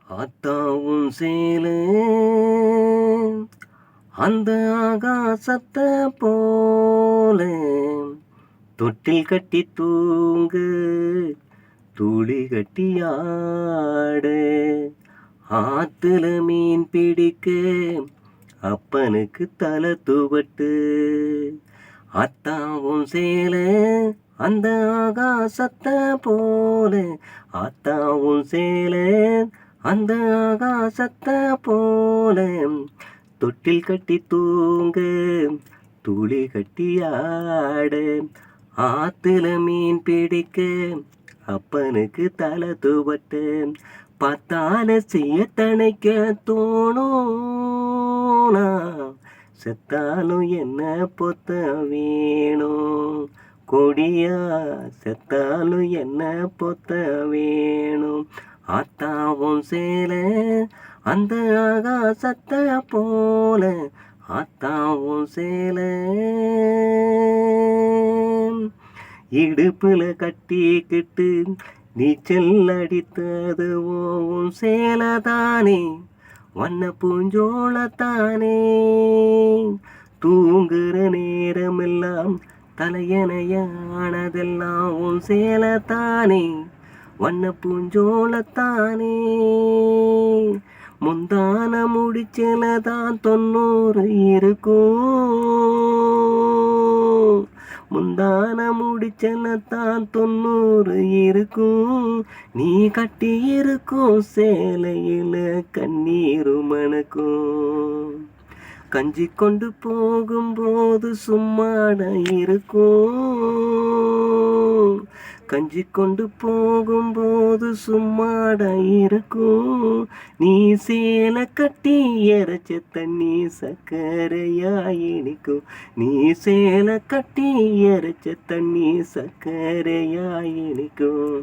ஆத்தாவும் சேலே அந்த ஆகாசத்தை போல தொட்டில் கட்டி தூங்கு துளி கட்டி ஆடு ஆத்துல மீன் பிடிக்க அப்பனுக்கு தலை துவட்டு ஆத்தாவும் சேலை அந்த ஆகாசத்தை போல ஆத்தாவும் சேலை அந்த ஆகாசத்தை போல தொட்டில் கட்டி தூங்க துளி கட்டி ஆடு ஆத்துல மீன் பிடிக்க அப்பனுக்கு தலை துவட்டு பார்த்தால செய்ய தணைக்க தோணும் செத்தாலும் என்ன பொத்த வேணும் கொடியா செத்தாலும் என்ன பொத்த வேணும் ஆத்தாவும் சேலை அந்த ஆகாசத்தை போல ஆத்தாவும் சேலை இடுப்புல கட்டிக்கிட்டு நீச்சல் அடித்தது ஓவும் சேலதானே வண்ண பூஞ்சோளத்தானே தூங்குற நேரமெல்லாம் தலையணையானதெல்லாம் உன் சேலத்தானே வண்ண பூஞ்சோளத்தானே முந்தான முடிச்சலதான் 90 இருக்கும் முந்தான முடிச்சலத்தான் 90 இருக்கும் நீ கட்டி இருக்கும் சேலையில கண்ணீரு மணக்கும் கஞ்சி கொண்டு போகும்போது சும்மாட இருக்கும் கஞ்சி கொண்டு போகும்போது சும்மாட இருக்கும் நீ சேலை கட்டி இறைச்ச தண்ணி சக்கரையா இனிக்கும் நீ சேலை கட்டி இறைச்ச தண்ணி சக்கரையா இனிக்கும்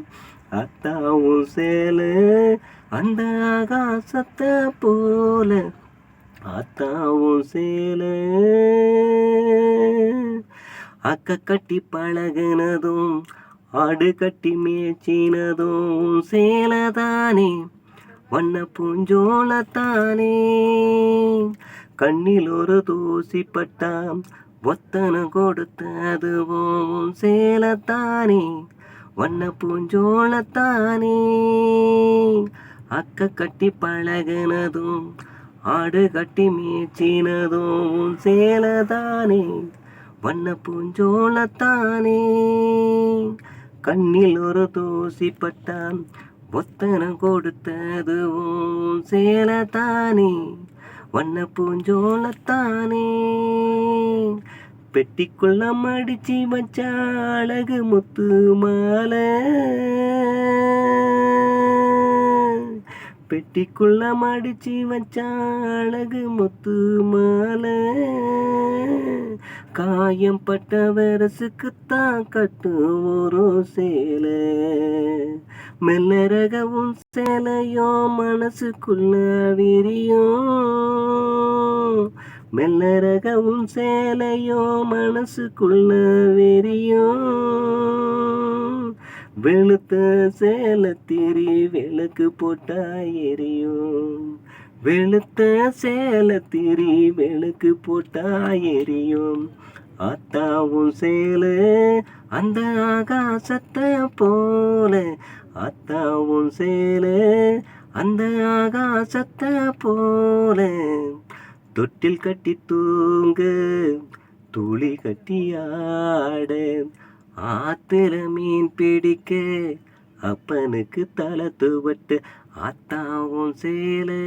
அத்தாவும் சேலை அந்த ஆகாசத்தை போல ஆத்தாவும் சேலை அக்க கட்டி பழகினதும் ஆடு கட்டி மேய்ச்சினதும் சேலதானே வண்ண பூஞ்சோளத்தானே கண்ணில் ஒரு தூசி பட்டாம் ஒத்தனை கொடுத்ததுவும் சேலத்தானே வண்ண பூஞ்சோளத்தானே அக்க கட்டி பழகினதும் ஆடு கட்டி மேய்ச்சினதும் சேலதானே வண்ண பூஞ்சோளத்தானே கண்ணில் ஒரு தூசி பட்டான் ஒத்தனை கொடுத்ததுவும் சேலத்தானே வண்ண பூஞ்சோளத்தானே பெட்டிக்குள்ள மடிச்சு வச்ச அழகு முத்து மாலை பெட்டிக்குள்ள மடிச்சு வச்ச அழகு முத்து மாலை காயம் பட்ட வரசுக்குத்தான் கட்டு ஒரு சேலை மெல்லரகவும் சேலையோ மனசுக்குள்ள விரியும் மெல்லரகவும் சேலையோ மனசுக்குள்ள விரியும் வெளுத்த சேலை திரி விளக்கு போட்டா எரியும் வெளுத்த சேலை திரி விளக்கு போட்டா எரியும் ஆத்தாவும் சேலை அந்த ஆகாசத்தை போல ஆத்தாவும் சேலை அந்த ஆகாசத்தை போல தொட்டில் கட்டி தூங்க துளி கட்டி ஆட ஆத்துல மீன் பிடிக்க அப்பனுக்கு தலை துவட்டு ஆத்தாவும் சேலை